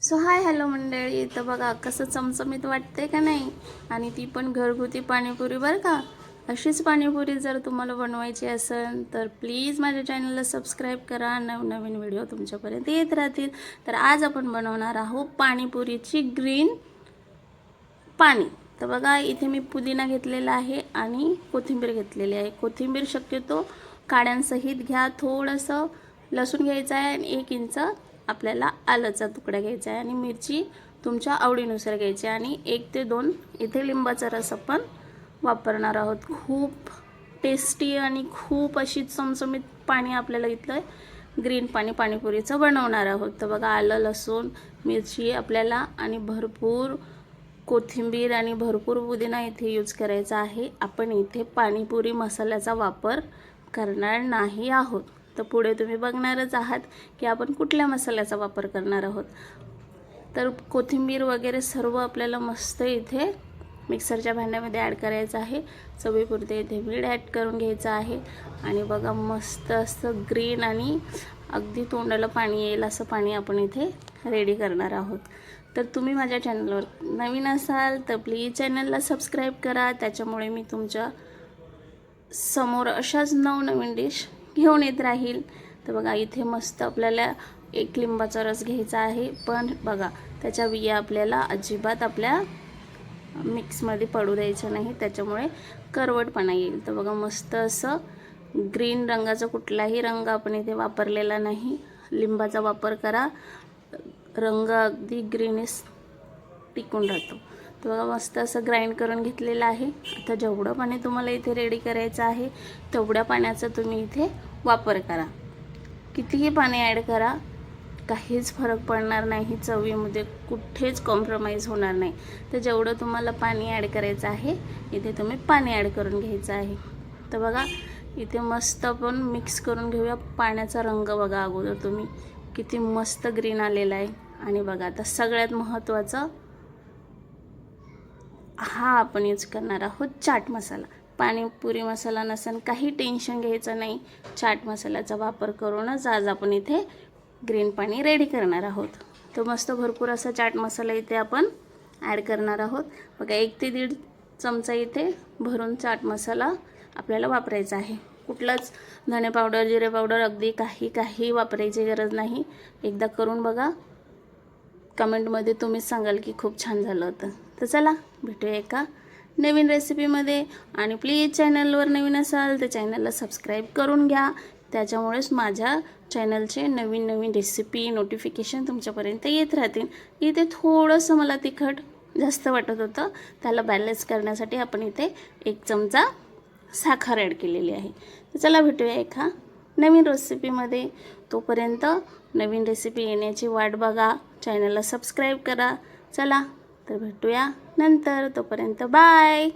So hi hello मंडळी, तर बघा कसं चमचमीत वाटते का नाही. आणि ती पण घरगुती पाणीपुरी बरं का. अशीच पाणीपुरी जर तुम्हाला बनवायची असेल तर प्लीज माझ्या चॅनलला सबस्क्राईब करा. नवनवीन व्हिडिओ तुमच्यापर्यंत येत राहतील. तर आज आपण बनवणार आहोत पाणीपुरीची ग्रीन पाणी. तर बघा इथे मी पुदिना घेतलेला आहे आणि कोथिंबीर घेतलेली आहे. कोथिंबीर शक्यतो काड्यांसहित घ्या. थोडंसं लसूण घ्यायचं आहे आणि 1 इंच आपल्याला आल्याचा तुकडा घ्यायचा आहे आणि मिरची तुमच्या आवडीनुसार घ्यायची आणि 1 ते 2 इथे लिंबाचा रस आपण वापरणार आहोत. खूप टेस्टी आणि खूप अशी चमचमीत पाणी आपल्याला इथलं ग्रीन पाणी पाणीपुरीचं बनवणार आहोत. तर बघा आलं लसूण मिरची आपल्याला आणि भरपूर कोथिंबीर आणि भरपूर पुदिना इथे यूज करायचा आहे. आपण इथे पाणीपुरी मसाल्याचा वापर करणार नाही आहोत. तर पुढे तुम्ही बघणारच आहात की आपण कुठल्या मसाल्याचा वापर करणार आहोत. तर कोथिंबीर वगैरे सर्व आपल्याला मस्त इथे मिक्सरच्या भांड्यामध्ये ॲड करायचं आहे. चवीपुरते इथे मीठ ॲड करून घ्यायचं आहे आणि बघा मस्त असं ग्रीन आणि अगदी तोंडाला पाणी येईल असं पाणी आपण इथे रेडी करणार आहोत. तर तुम्ही माझ्या चॅनलवर नवीन असाल तर प्लीज चॅनलला सबस्क्राईब करा. त्याच्यामुळे मी तुमच्या समोर अशाच नवनवीन डिश घेऊन येत राहील. तर बघा इथे मस्त आपल्याला 1 लिंबाचा रस घ्यायचा आहे. पण बघा त्याच्या बिया आपल्याला अजिबात आपल्या मिक्समध्ये पडू द्यायचं नाही, त्याच्यामुळे करवटपणा येईल. तर बघा मस्त असं ग्रीन रंगाचा कुठलाही रंग आपण इथे वापरलेला नाही. लिंबाचा वापर करा, रंग अगदी ग्रीनिश टिकून राहतो. तर बघा मस्त असं ग्राइंड करून घेतलेलं आहे. आता जेवढं पाणी तुम्हाला इथे रेडी करायचं आहे तेवढ्या पाण्याचा तुम्ही इथे वापर करा. कितीही पाणी ॲड करा, काहीच फरक पडणार नाही. चवीमध्ये कुठेच कॉम्प्रोमाइज होणार नाही. तर जेवढं तुम्हाला पाणी ॲड करायचं आहे इथे तुम्ही पाणी ॲड करून घ्यायचं आहे. तर बघा इथे मस्त आपण मिक्स करून घेऊया. पाण्याचा रंग बघा अगोदर तुम्ही किती मस्त ग्रीन आलेला आहे. आणि बघा आता सगळ्यात महत्त्वाचं हा आपण यूज करणार आहोत चाट मसाला. पाणीपुरी मसाला नसेल काही टेन्शन घ्यायचं नाही. चाट मसाल्याचा वापर करूनच आज आपण इथे ग्रीन पाणी रेडी करणार आहोत. तर मस्त भरपूर असा चाट मसाला इथे आपण ॲड करणार आहोत. बघा 1 ते 1.5 चमचा इथे भरून चाट मसाला आपल्याला वापरायचा आहे. कुठलंच धने पावडर जिरे पावडर अगदी काही वापरायची गरज नाही. एकदा करून बघा, कमेंटमध्ये तुम्हीच सांगाल की खूप छान झालं होतं. तर चला भेटूया एका नवीन रेसिपीमध्ये. आणि प्लीज चॅनलवर नवीन असाल तर चॅनलला सबस्क्राईब करून घ्या. त्याच्यामुळेच माझ्या चॅनलचे नवीन रेसिपी नोटिफिकेशन तुमच्यापर्यंत येत राहतील. इथे थोडंसं मला तिखट जास्त वाटत होतं, त्याला बॅलन्स करण्यासाठी आपण इथे 1 चमचा साखर ॲड केलेली आहे. तर चला भेटूया एका नवीन रेसिपीमध्ये. तोपर्यंत नवीन रेसिपी येण्याची वाट बघा. चॅनलला सबस्क्राईब करा. चला तर भेटूया नंतर. तोपर्यंत बाय.